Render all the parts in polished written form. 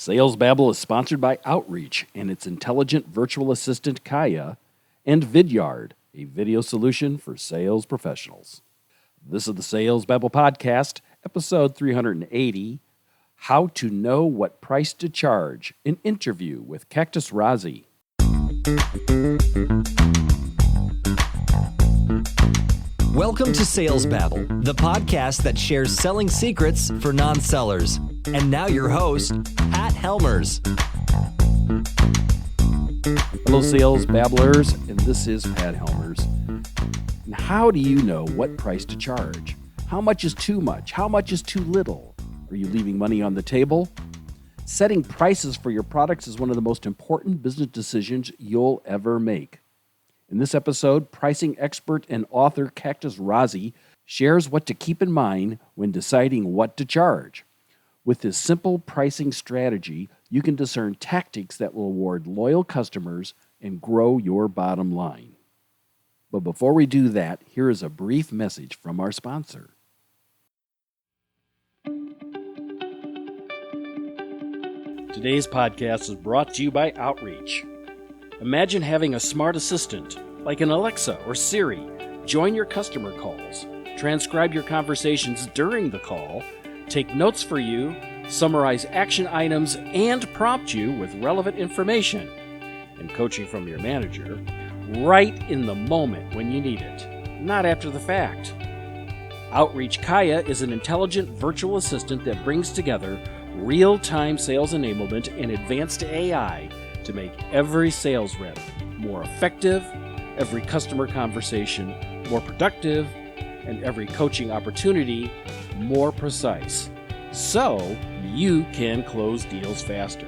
Sales Babble is sponsored by Outreach and its intelligent virtual assistant Kaya, and Vidyard, a video solution for sales professionals. This is the Sales Babble Podcast, episode 380, How to Know What Price to Charge, an interview with Cactus Raazi. Welcome to Sales Babble, the podcast that shares selling secrets for non-sellers. And now your host, Pat Helmers. Hello, Sales Babblers, and this is Pat Helmers. And how do you know what price to charge? How much is too much? How much is too little? Are you leaving money on the table? Setting prices for your products is one of the most important business decisions you'll ever make. In this episode, pricing expert and author Cactus Raazi shares what to keep in mind when deciding what to charge. With this simple pricing strategy, you can discern tactics that will award loyal customers and grow your bottom line. But before we do that, here is a brief message from our sponsor. Today's podcast is brought to you by Outreach. Imagine having a smart assistant, like an Alexa or Siri, join your customer calls, transcribe your conversations during the call, take notes for you, summarize action items, and prompt you with relevant information and coaching from your manager right in the moment when you need it, not after the fact. Outreach Kaya is an intelligent virtual assistant that brings together real-time sales enablement and advanced AI to make every sales rep more effective, every customer conversation more productive, and every coaching opportunity more precise, so you can close deals faster.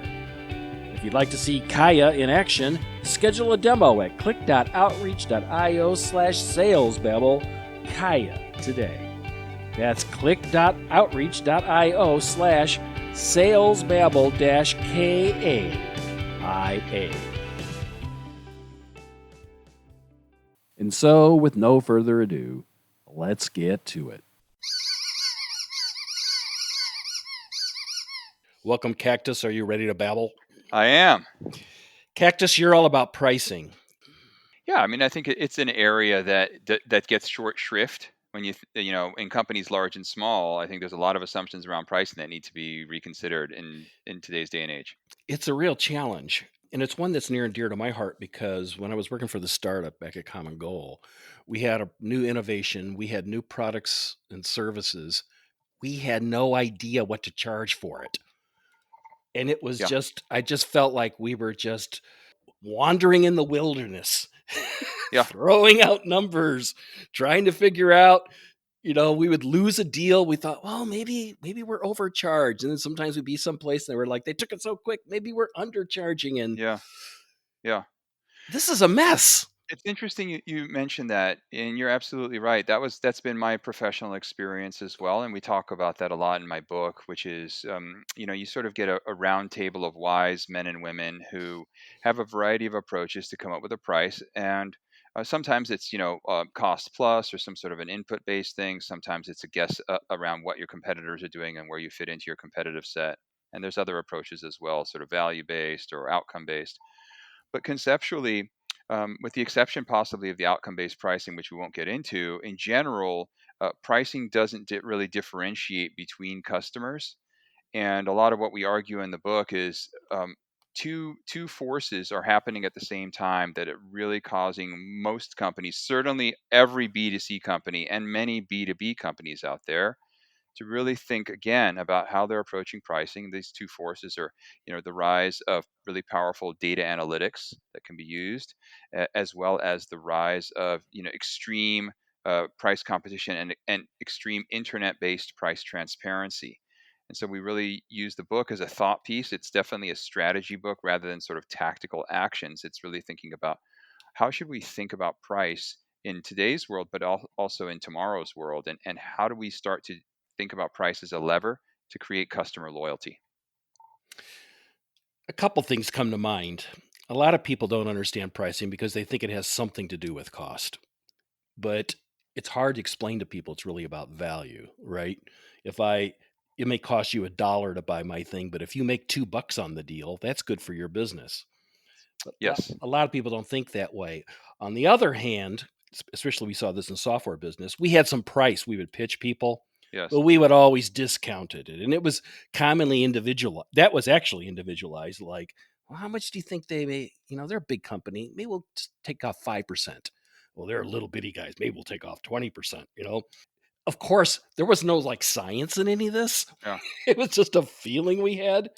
If you'd like to see Kaya in action, schedule a demo at click.outreach.io/salesbabble Kaya today. That's click.outreach.io/salesbabble-KAIA. And so, with no further ado, let's get to it. Welcome, Cactus. Are you ready to babble? I am. Cactus, you're all about pricing. Yeah, I mean, I think it's an area that gets short shrift when in companies large and small. I think there's a lot of assumptions around pricing that need to be reconsidered in today's day and age. It's a real challenge, and it's one that's near and dear to my heart because when I was working for the startup back at Common Goal, we had a new innovation, we had new products and services. We had no idea what to charge for it. And it was I just felt like we were just wandering in the wilderness, throwing out numbers, trying to figure out, we would lose a deal. We thought, well, maybe we're overcharged. And then sometimes we'd be someplace and they were like, they took it so quick, maybe we're undercharging. And this is a mess. It's interesting you mentioned that, and you're absolutely right. That's been my professional experience as well, and we talk about that a lot in my book, which is, you sort of get a round table of wise men and women who have a variety of approaches to come up with a price, and sometimes it's cost plus or some sort of an input based thing. Sometimes it's a guess around what your competitors are doing and where you fit into your competitive set. And there's other approaches as well, sort of value based or outcome based. But conceptually, with the exception possibly of the outcome-based pricing, which we won't get into, in general, pricing doesn't really differentiate between customers. And a lot of what we argue in the book is two forces are happening at the same time that are really causing most companies, certainly every B2C company and many B2B companies out there, to really think again about how they're approaching pricing. These two forces are, the rise of really powerful data analytics that can be used, as well as the rise of, extreme price competition and extreme internet-based price transparency. And so we really use the book as a thought piece. It's definitely a strategy book rather than sort of tactical actions. It's really thinking about how should we think about price in today's world, but also in tomorrow's world, and how do we start to think about price as a lever to create customer loyalty? A couple things come to mind. A lot of people don't understand pricing because they think it has something to do with cost. But it's hard to explain to people it's really about value, right? If I it may cost you $1 to buy my thing, but if you make $2 on the deal, that's good for your business. But Yes. a lot of people don't think that way. On the other hand, especially we saw this in software business, we had some price we would pitch people, Yes. but we would always discount it. And it was commonly individual. That was actually individualized. Like, well, how much do you think they may, they're a big company. Maybe we'll just take off 5%. Well, they're little bitty guys. Maybe we'll take off 20%. Of course, there was no like science in any of this. Yeah. It was just a feeling we had.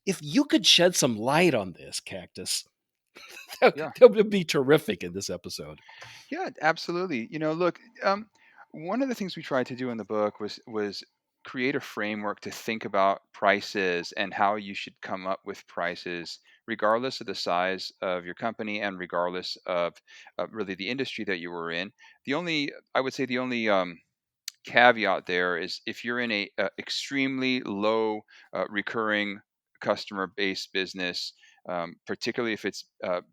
If you could shed some light on this, Cactus, that, Yeah. that would be terrific in this episode. Yeah, absolutely. Look, one of the things we tried to do in the book was create a framework to think about prices and how you should come up with prices, regardless of the size of your company and regardless of really the industry that you were in. I would say, the only caveat there is if you're in a extremely low recurring customer base business, particularly if it's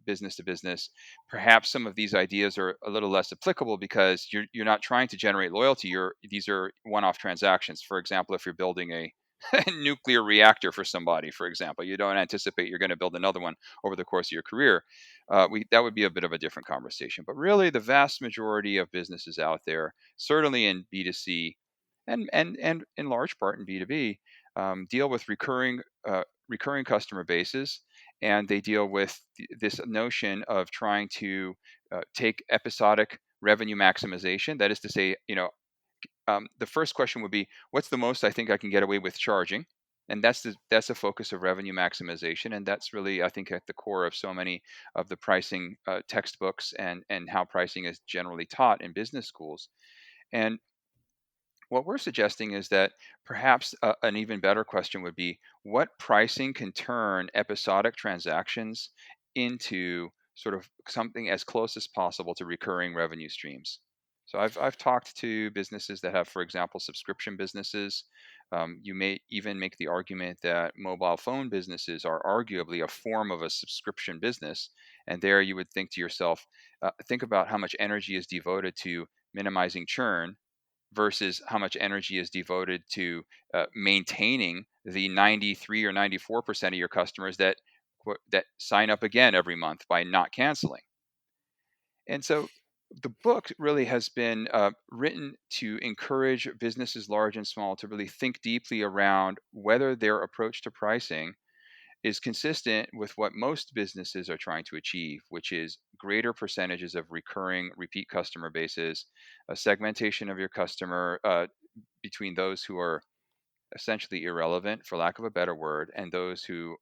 business to business, perhaps some of these ideas are a little less applicable because you're not trying to generate loyalty. These are one-off transactions. For example, if you're building a nuclear reactor for somebody, for example, you don't anticipate you're going to build another one over the course of your career. That would be a bit of a different conversation. But really, the vast majority of businesses out there, certainly in B2C, and in large part in B2B, deal with recurring customer bases, and they deal with this notion of trying to take episodic revenue maximization. That is to say, the first question would be, what's the most I think I can get away with charging? And that's the focus of revenue maximization, and that's really, I think, at the core of so many of the pricing textbooks and how pricing is generally taught in business schools. And what we're suggesting is that perhaps an even better question would be, what pricing can turn episodic transactions into sort of something as close as possible to recurring revenue streams. So I've talked to businesses that have, for example, subscription businesses. You may even make the argument that mobile phone businesses are arguably a form of a subscription business. And there you would think to yourself, think about how much energy is devoted to minimizing churn versus how much energy is devoted to maintaining the 93 or 94% of your customers that sign up again every month by not canceling. And so the book really has been written to encourage businesses large and small to really think deeply around whether their approach to pricing is consistent with what most businesses are trying to achieve, which is greater percentages of recurring repeat customer bases, a segmentation of your customer between those who are essentially irrelevant, for lack of a better word, and those who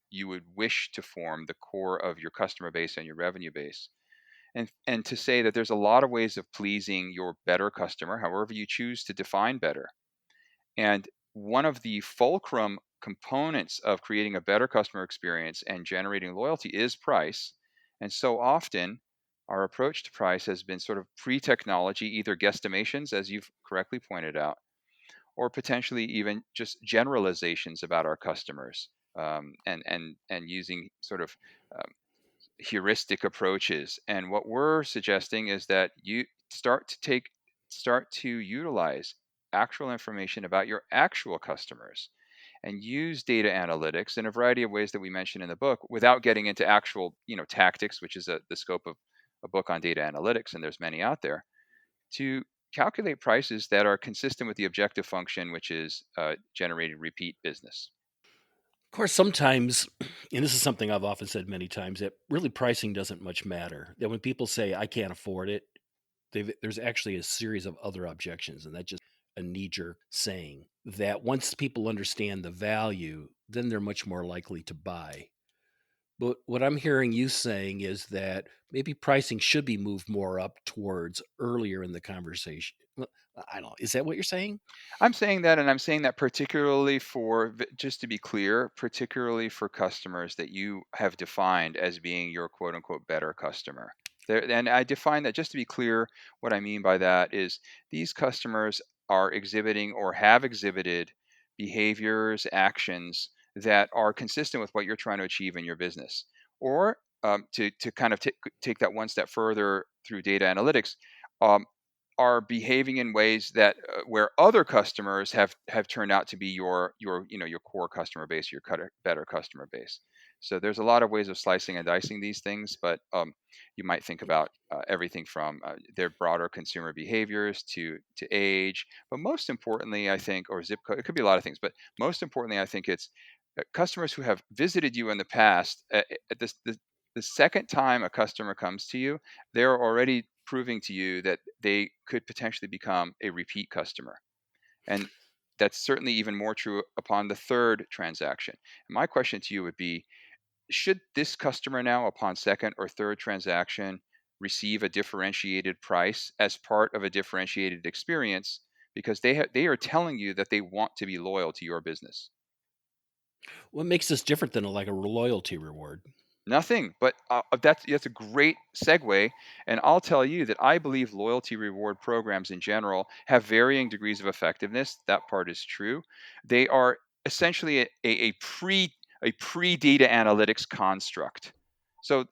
you would wish to form the core of your customer base and your revenue base. And to say that there's a lot of ways of pleasing your better customer, however you choose to define better. And one of the fulcrum components of creating a better customer experience and generating loyalty is price. And so often, our approach to price has been sort of pre technology, either guesstimations, as you've correctly pointed out, or potentially even just generalizations about our customers, and using sort of um, heuristic approaches. And what we're suggesting is that you start to utilize actual information about your actual customers and use data analytics in a variety of ways that we mention in the book, without getting into actual tactics, which is the scope of a book on data analytics, and there's many out there, to calculate prices that are consistent with the objective function, which is generating repeat business. Of course, sometimes, and this is something I've often said many times, that really pricing doesn't much matter. That when people say, I can't afford it, there's actually a series of other objections. And that's just a knee jerk saying that once people understand the value, then they're much more likely to buy. But what I'm hearing you saying is that maybe pricing should be moved more up towards earlier in the conversation. Well, I don't know. Is that what you're saying? I'm saying that, and I'm saying that particularly just to be clear, particularly for customers that you have defined as being your quote unquote better customer. And I define that, just to be clear, what I mean by that is these customers are exhibiting or have exhibited behaviors, actions that are consistent with what you're trying to achieve in your business. Or to kind of take that one step further through data analytics, um, are behaving in ways that where other customers have turned out to be your core customer base, your better customer base. So there's a lot of ways of slicing and dicing these things, but you might think about everything from their broader consumer behaviors to age, but most importantly, I think, or zip code. It could be a lot of things, but most importantly, I think it's customers who have visited you in the past. At the second time a customer comes to you, they're already proving to you that they could potentially become a repeat customer. And that's certainly even more true upon the third transaction. And my question to you would be, should this customer now, upon second or third transaction, receive a differentiated price as part of a differentiated experience because they are telling you that they want to be loyal to your business? What makes this different than like a loyalty reward? Nothing, but that's a great segue, and I'll tell you that I believe loyalty reward programs in general have varying degrees of effectiveness. That part is true. They are essentially a pre data analytics construct. So,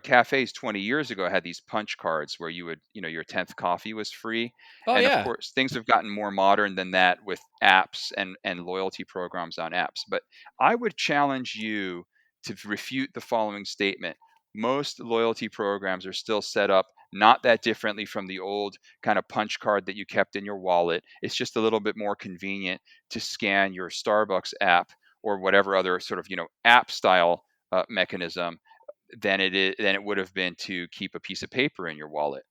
cafes 20 years ago had these punch cards where you would, your 10th coffee was free, Oh and of yeah. course things have gotten more modern than that with apps and loyalty programs on apps. But I would challenge you to refute the following statement. Most loyalty programs are still set up not that differently from the old kind of punch card that you kept in your wallet. It's just a little bit more convenient to scan your Starbucks app or whatever other sort of app style mechanism than it would have been to keep a piece of paper in your wallet.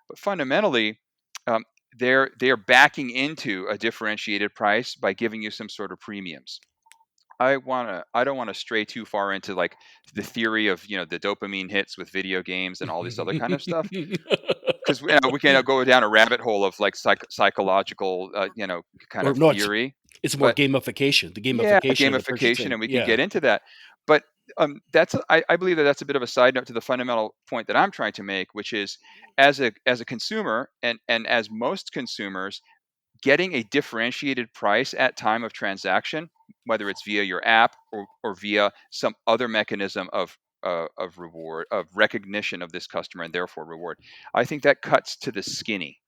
But fundamentally, um, they're backing into a differentiated price by giving you some sort of premiums. I don't want to stray too far into like the theory of the dopamine hits with video games and all this other kind of stuff, because we can go down a rabbit hole of like psychological kind Or of no, theory. it's more But gamification. The yeah, gamification of the gamification, purchasing. and we can Yeah. get into that. But I believe that that's a bit of a side note to the fundamental point that I'm trying to make, which is as a consumer and as most consumers, getting a differentiated price at time of transaction, whether it's via your app or via some other mechanism of reward, of recognition of this customer and therefore reward, I think that cuts to the skinny.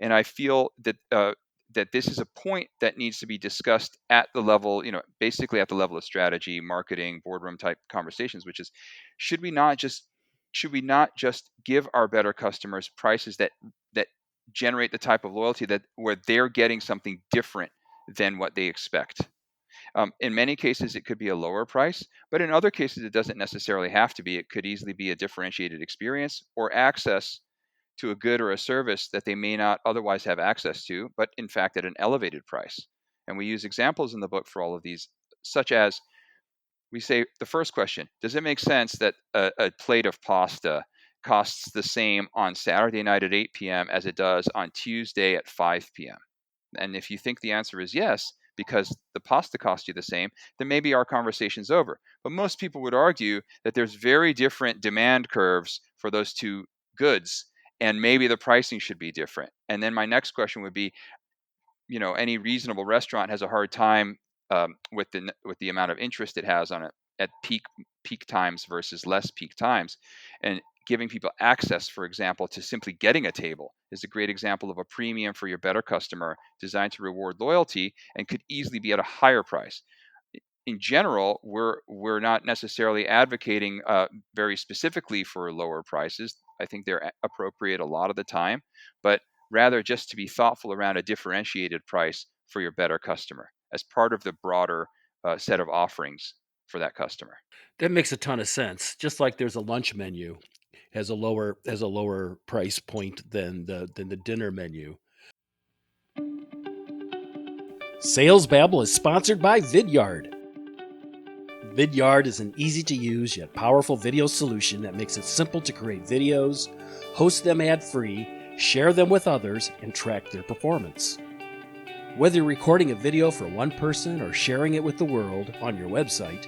And I feel that this is a point that needs to be discussed at the level, basically at the level of strategy, marketing, boardroom type conversations, which is, should we not just should we not just give our better customers prices that generate the type of loyalty that where they're getting something different than what they expect? In many cases, it could be a lower price, but in other cases, it doesn't necessarily have to be. It could easily be a differentiated experience or access to a good or a service that they may not otherwise have access to, but in fact at an elevated price. And we use examples in the book for all of these, such as we say the first question: does it make sense that a plate of pasta costs the same on Saturday night at 8 p.m. as it does on Tuesday at 5 p.m.? And if you think the answer is yes, because the pasta cost you the same, then maybe our conversation's over. But most people would argue that there's very different demand curves for those two goods, and maybe the pricing should be different. And then my next question would be, any reasonable restaurant has a hard time with the amount of interest it has on it at peak times versus less peak times, and giving people access, for example, to simply getting a table is a great example of a premium for your better customer designed to reward loyalty and could easily be at a higher price. In general, we're not necessarily advocating very specifically for lower prices. I think they're appropriate a lot of the time, but rather just to be thoughtful around a differentiated price for your better customer as part of the broader set of offerings for that customer. That makes a ton of sense. Just like there's a lunch menu has a lower price point than the dinner menu. Sales Babble is sponsored by Vidyard. Vidyard is an easy to use yet powerful video solution that makes it simple to create videos, host them ad-free, share them with others, and track their performance. Whether you're recording a video for one person or sharing it with the world on your website,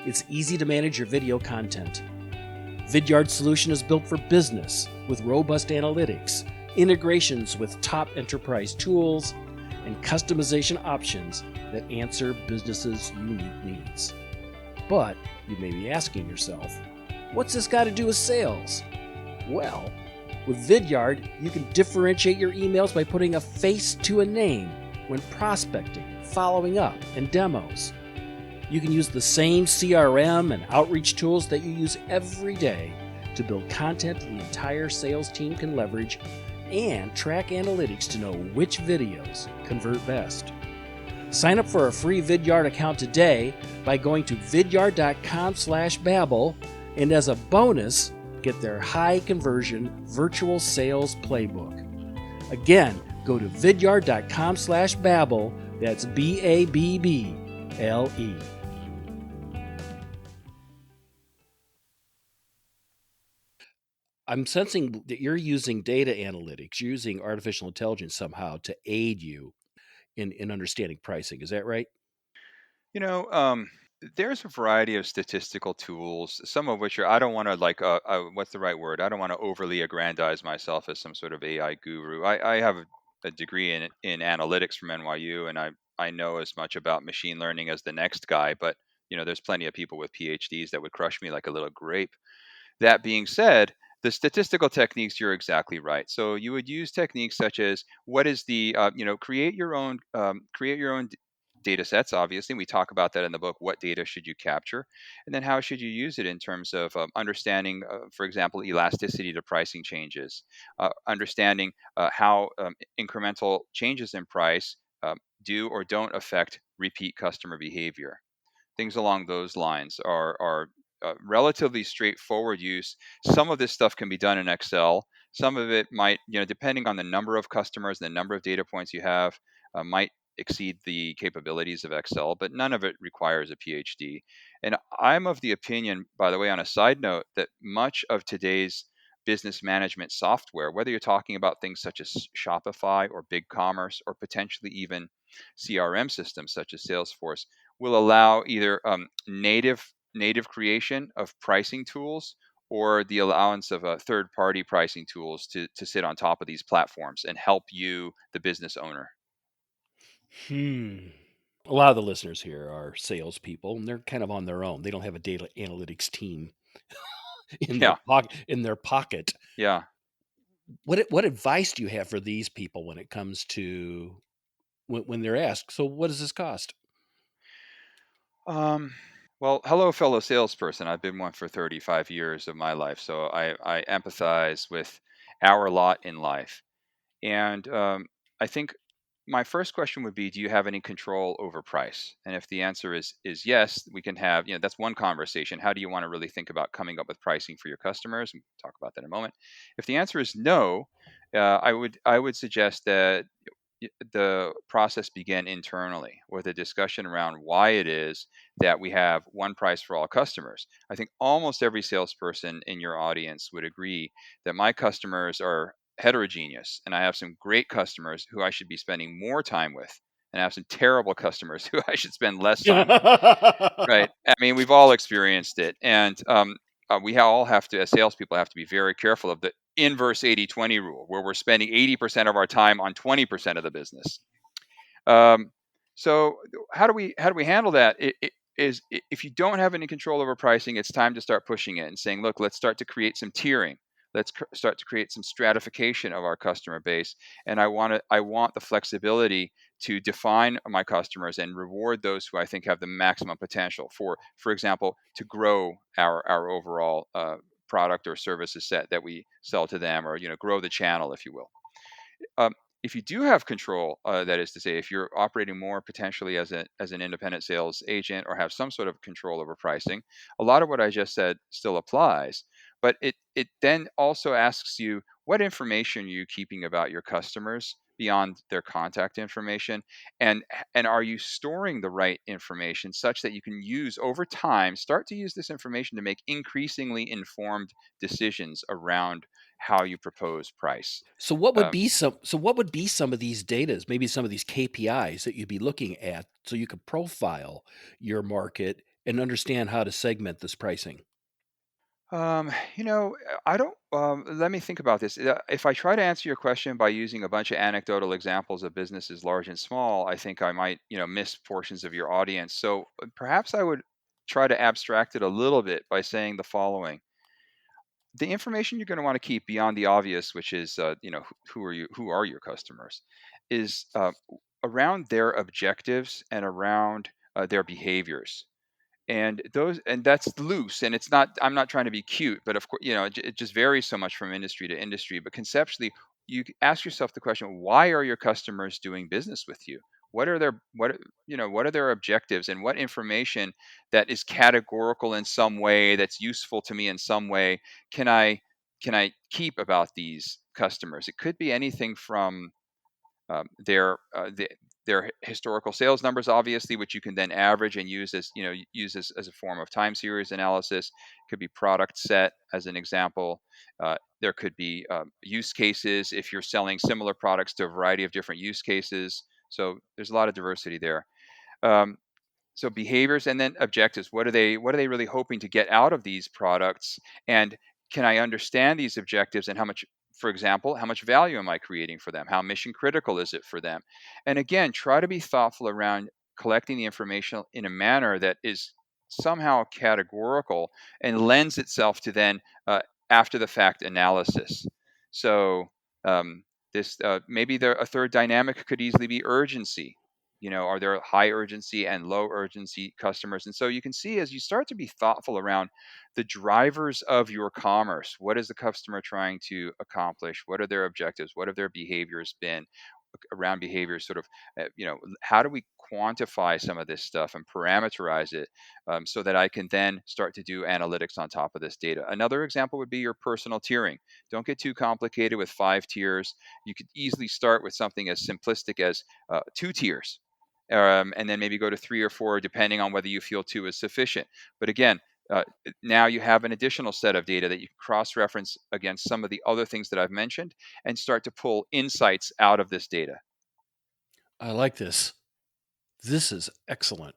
it's easy to manage your video content. Vidyard's solution is built for business with robust analytics, integrations with top enterprise tools, and customization options that answer businesses' unique needs. But you may be asking yourself, what's this got to do with sales? Well, With Vidyard, you can differentiate your emails by putting a face to a name when prospecting, following up, and demos. You can use the same CRM and outreach tools that you use every day to build content the entire sales team can leverage and track analytics to know which videos convert best. Sign up for a free Vidyard account today by going to vidyard.com/babble, and as a bonus, get their high conversion virtual sales playbook. Again, go to vidyard.com/babble. That's BABBLE. I'm sensing that you're using data analytics, you're using artificial intelligence somehow to aid you in understanding pricing. Is that right? You know, there's a variety of statistical tools, some of which are, I don't want to what's the right word? I don't want to overly aggrandize myself as some sort of AI guru. I have a degree in analytics from NYU, and I know as much about machine learning as the next guy, but there's plenty of people with PhDs that would crush me like a little grape. That being said, the statistical techniques, you're exactly right. So you would use techniques such as what is the, create your own data sets. Obviously, we talk about that in the book. What data should you capture? And then how should you use it in terms of understanding, for example, elasticity to pricing changes, understanding how incremental changes in price do or don't affect repeat customer behavior. Things along those lines are relatively straightforward use. Some of this stuff can be done in Excel. Some of it might, depending on the number of customers and the number of data points you have, might exceed the capabilities of Excel, but none of it requires a PhD. And I'm of the opinion, by the way, on a side note, that much of today's business management software, whether you're talking about things such as Shopify or BigCommerce or potentially even CRM systems such as Salesforce, will allow either native creation of pricing tools or the allowance of third party pricing tools to sit on top of these platforms and help you, the business owner. Hmm. A lot of the listeners here are salespeople, and they're kind of on their own. They don't have a data analytics team Yeah, in their pocket. yeah. What advice do you have for these people when it comes to when they're asked? So, what does this cost? Um, well, hello, fellow salesperson. I've been one for 35 years of my life, so I empathize with our lot in life. And I think my first question would be, do you have any control over price? And if the answer is yes, we can have, that's one conversation. How do you want to really think about coming up with pricing for your customers? And we'll talk about that in a moment. If the answer is no, I would suggest that the process begin internally with a discussion around why it is that we have one price for all customers. I think almost every salesperson in your audience would agree that my customers are heterogeneous, and I have some great customers who I should be spending more time with, and I have some terrible customers who I should spend less time with. Right. I mean, we've all experienced it. And all have to, as salespeople, have to be very careful of the inverse 80/20 rule, where we're spending 80% of our time on 20% of the business. Um, so how do we handle that? If you don't have any control over pricing, it's time to start pushing it and saying, look, let's start to create some tiering. Let's start to create some stratification of our customer base, and I want the flexibility to define my customers and reward those who I think have the maximum potential for example, to grow our overall product or services set that we sell to them, or grow the channel, if you will. um, if you do have control, that is to say, if you're operating more potentially as an independent sales agent or have some sort of control over pricing, a lot of what I just said still applies. But it then also asks you, what information are you keeping about your customers beyond their contact information, and are you storing the right information such that you can use over time, start to use this information to make increasingly informed decisions around how you propose price. So what would Um, be some of these datas, maybe some of these KPIs that you'd be looking at so you could profile your market and understand how to segment this pricing? I don't. Let me think about this. If I try to answer your question by using a bunch of anecdotal examples of businesses large and small, I think I might, miss portions of your audience. So perhaps I would try to abstract it a little bit by saying the following. the information you're going to want to keep beyond the obvious, which is, who are your customers, is around their objectives and around their behaviors. And that's loose, and it's not, I'm not trying to be cute, but of course, it just varies so much from industry to industry. But conceptually, ask yourself the question, why are your customers doing business with you? What are their objectives, and what information that is categorical in some way, that's useful to me in some way, can I keep about these customers? It could be anything from their historical sales numbers, obviously, which you can then average and use as a form of time series analysis. Could be product set as an example. There could be use cases if you're selling similar products to a variety of different use cases. So there's a lot of diversity there. Um, so behaviors and then objectives. What are they really hoping to get out of these products? And can I understand these objectives, and how much, for example, how much value am I creating for them? How mission critical is it for them? And again, try to be thoughtful around collecting the information in a manner that is somehow categorical and lends itself to then after the fact analysis. So um, this maybe a third dynamic could easily be urgency. Are there high urgency and low urgency customers? And so you can see, as you start to be thoughtful around the drivers of your commerce, what is the customer trying to accomplish? What are their objectives? What have their behaviors been? Around behaviors, sort of, how do we quantify some of this stuff and parameterize it, so that I can then start to do analytics on top of this data. Another example would be your personal tiering. Don't get too complicated with 5 tiers. You could easily start with something as simplistic as 2 tiers, and then maybe go to 3 or 4, depending on whether you feel 2 is sufficient. But again, uh, now you have an additional set of data that you can cross-reference against some of the other things that I've mentioned, and start to pull insights out of this data. I like this. This is excellent.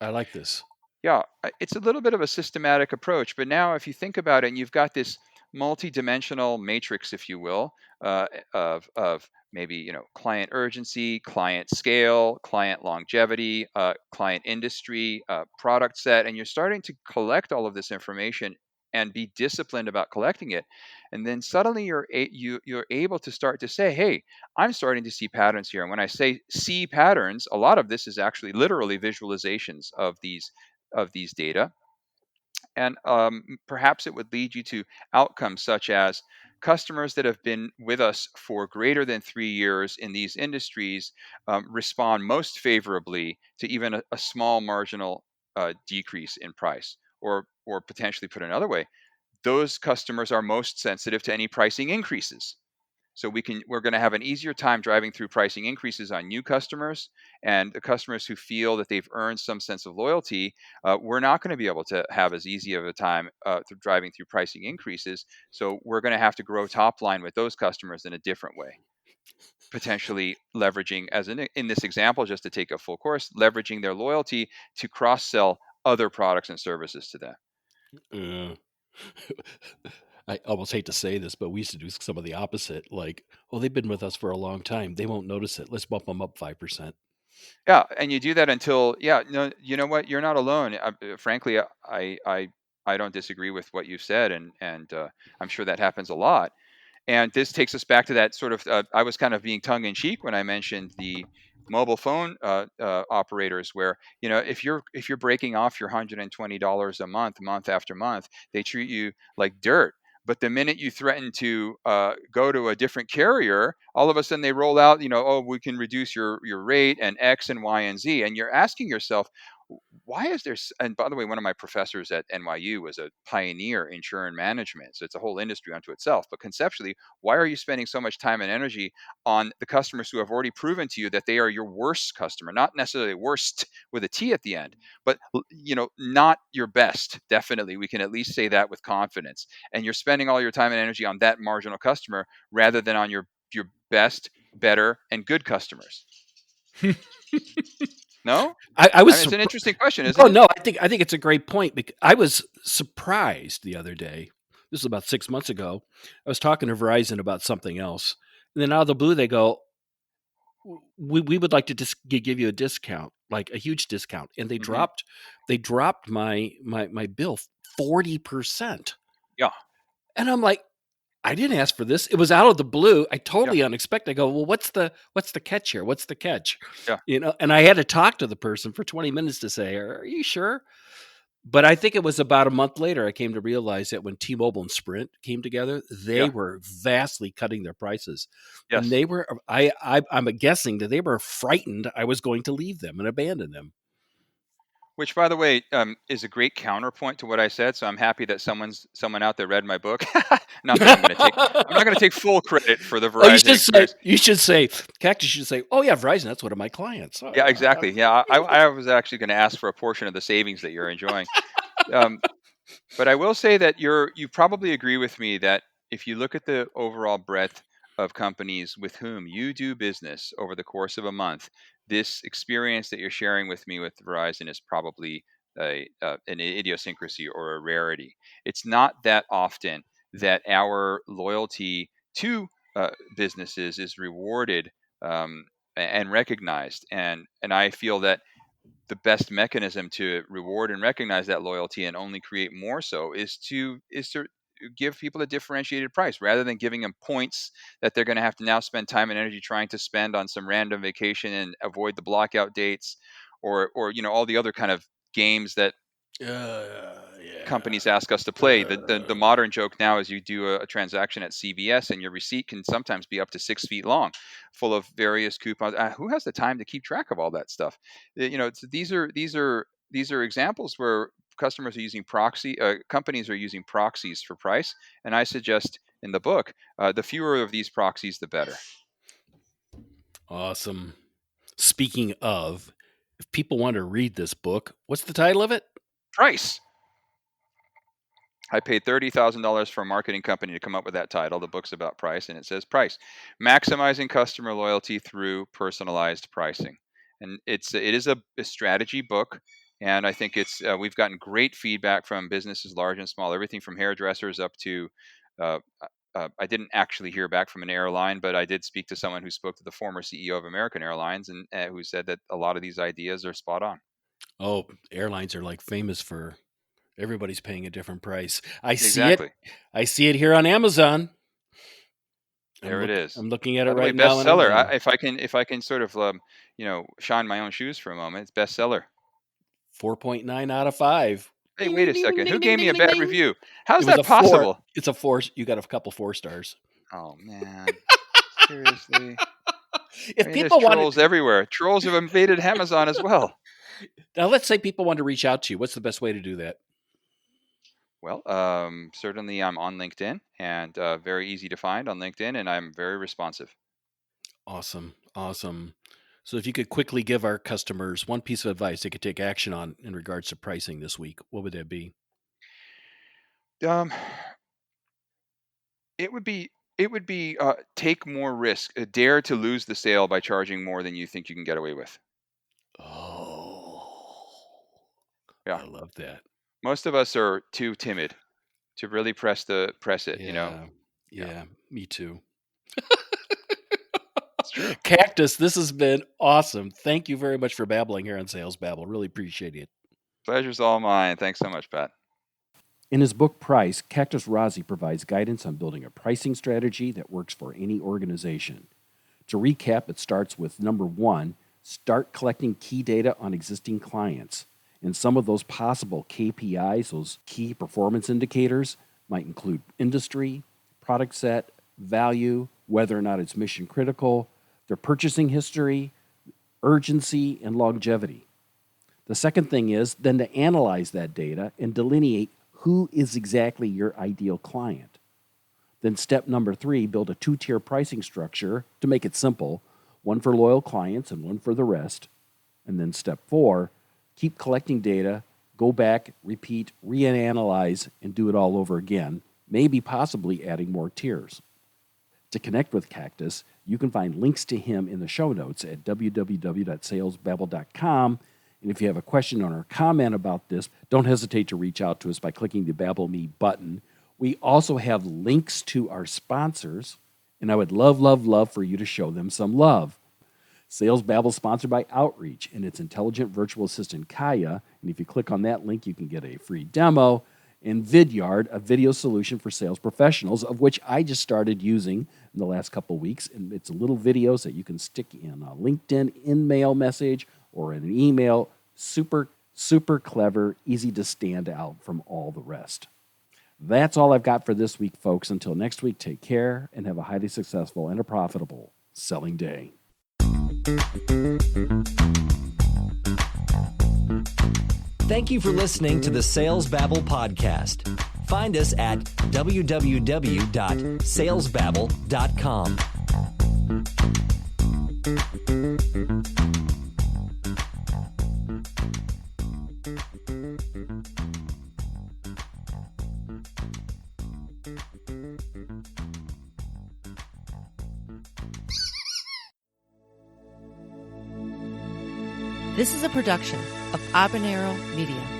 I like this. Yeah, it's a little bit of a systematic approach, but now if you think about it, and you've got this multi-dimensional matrix, if you will, of maybe client urgency, client scale, client longevity, client industry, product set, and you're starting to collect all of this information and be disciplined about collecting it, and then suddenly you're able to start to say, hey, I'm starting to see patterns here. And when I say see patterns, a lot of this is actually literally visualizations of these data. And perhaps it would lead you to outcomes such as customers that have been with us for greater than 3 years in these industries respond most favorably to even a small marginal decrease in price. Or potentially put another way, those customers are most sensitive to any pricing increases. So we're going to have an easier time driving through pricing increases on new customers, and the customers who feel that they've earned some sense of loyalty. We're not going to be able to have as easy of a time driving through pricing increases. So we're going to have to grow top line with those customers in a different way, potentially leveraging, in this example, just to take a full course, leveraging their loyalty to cross sell other products and services to them. Uh, I almost hate to say this, but we used to do some of the opposite. Like, oh, they've been with us for a long time. They won't notice it. Let's bump them up 5%. Yeah, and you do that until, yeah, no, you know what? You're not alone. Frankly, I don't disagree with what you've said, and I'm sure that happens a lot. And this takes us back to that sort of. I was kind of being tongue in cheek when I mentioned the mobile phone operators, where if you're breaking off your $120 a month after month, they treat you like dirt. But the minute you threaten to go to a different carrier, all of a sudden they roll out, oh, we can reduce your rate and X and Y and Z, and you're asking yourself, why is there? And by the way, one of my professors at NYU was a pioneer in churn management, so it's a whole industry unto itself. But conceptually, why are you spending so much time and energy on the customers who have already proven to you that they are your worst customer? Not necessarily worst with a T at the end, but not your best. Definitely, we can at least say that with confidence. And you're spending all your time and energy on that marginal customer rather than on your best, better, and good customers. No, I I was mean, it's an interesting question, no, isn't it? no. I think it's a great point. Because I was surprised the other day. This was about 6 months ago. I was talking to Verizon about something else, and then out of the blue they go, "We would like to give you a discount, like a huge discount," and they Hmm. dropped my bill 40%. Yeah. And I'm like, I didn't ask for this. It was out of the blue. I Yeah. totally unexpected. I go, well, what's the catch here? What's the catch? Yeah. And I had to talk to the person for 20 minutes to say, are you sure? But I think it was about a month later I came to realize that when T-Mobile and Sprint came together, they Yeah. were vastly cutting their prices. And Yes. they were, I'm guessing that they were frightened I was going to leave them and abandon them. Which, by the way, is a great counterpoint to what I said. So I'm happy that someone out there read my book. Not that I'm not going to take full credit for the Oh, Verizon experience. you should say, Cactus should say, oh yeah, Verizon, that's one of my clients. Yeah, exactly. Yeah, I was actually going to ask for a portion of the savings that you're enjoying. Um, But I will say that you probably agree with me that if you look at the overall breadth of companies with whom you do business over the course of a month, this experience that you're sharing with me with Verizon is probably an idiosyncrasy or a rarity. It's not that often that our loyalty to businesses is rewarded and recognized, and I feel that the best mechanism to reward and recognize that loyalty and only create more so is to give people a differentiated price rather than giving them points that they're going to have to now spend time and energy trying to spend on some random vacation and avoid the blackout dates or all the other kind of games that Yeah. companies ask us to play. The modern joke now is you do a transaction at CVS and your receipt can sometimes be up to 6 feet long, full of various coupons. Who has the time to keep track of all that stuff? These are examples where customers are using companies are using proxies for price, and I suggest in the book the fewer of these proxies, the better. Awesome. Speaking of, if people want to read this book, what's the title of it? Price. I paid $30,000 for a marketing company to come up with that title. The book's about price, and it says price, maximizing customer loyalty through personalized pricing. And it is a strategy book, and I think we've gotten great feedback from businesses large and small, everything from hairdressers up to. Uh, I didn't actually hear back from an airline, but I did speak to someone who spoke to the former CEO of American Airlines, and who said that a lot of these ideas are spot on. Oh, airlines are like famous for everybody's paying a different price. I see it. Exactly. I see it here on Amazon. There it is. I'm looking at it By the way, right now on bestseller. Amazon. If I can sort of shine my own shoes for a moment, it's bestseller. 4.9 out of 5. Hey, Ding wait ding a ding ding second. Who ding ding gave me a ding ding bad ding. review? It How's was that a 4. possible? It's a 4. You got a couple 4 stars. Oh man, seriously. I If mean, there's people wanted trolls everywhere. Trolls have invaded Amazon as well. Now let's say people want to reach out to you. What's the best way to do that? Well, certainly I'm on LinkedIn and very easy to find on LinkedIn, and I'm very responsive. Awesome. Awesome. So if you could quickly give our customers one piece of advice they could take action on in regards to pricing this week, what would that be? Um, it would be take more risk, dare to lose the sale by charging more than you think you can get away with. Oh, Yeah, I love that. most of us are too timid to really press it. Yeah. Yeah, Yeah, me too. it's true. Cactus, this has been awesome. Thank you very much for babbling here on Sales Babble. Really appreciate it. Pleasure's all mine. Thanks so much, Pat. In his book Price, Cactus Raazi provides guidance on building a pricing strategy that works for any organization. To recap, it starts with number 1, start collecting key data on existing clients. And some of those possible KPIs, those key performance indicators, might include industry, product set, value, whether or not it's mission critical, their purchasing history, urgency, and longevity. The second thing is then to analyze that data and delineate who is exactly your ideal client. Then step number 3, build a 2-tier pricing structure to make it simple, one for loyal clients and one for the rest. And then step 4, keep collecting data, go back, repeat, reanalyze, and do it all over again, maybe possibly adding more tiers. To connect with Cactus, you can find links to him in the show notes at www.salesbabble.com. And if you have a question or a comment about this, don't hesitate to reach out to us by clicking the Babble Me button. We also have links to our sponsors, and I would love, love, love for you to show them some love. Sales Babble is sponsored by Outreach and its intelligent virtual assistant, Kaya. And if you click on that link, you can get a free demo. and Vidyard, a video solution for sales professionals, of which I just started using in the last couple of weeks. And it's little videos that you can stick in a LinkedIn in-mail message or in an email. Super, super clever, easy to stand out from all the rest. That's all I've got for this week, folks. Until next week, take care and have a highly successful and a profitable selling day. Thank you for listening to the Sales Babble podcast. Find us at www.salesbabble.com. This is a production of Habanero Media.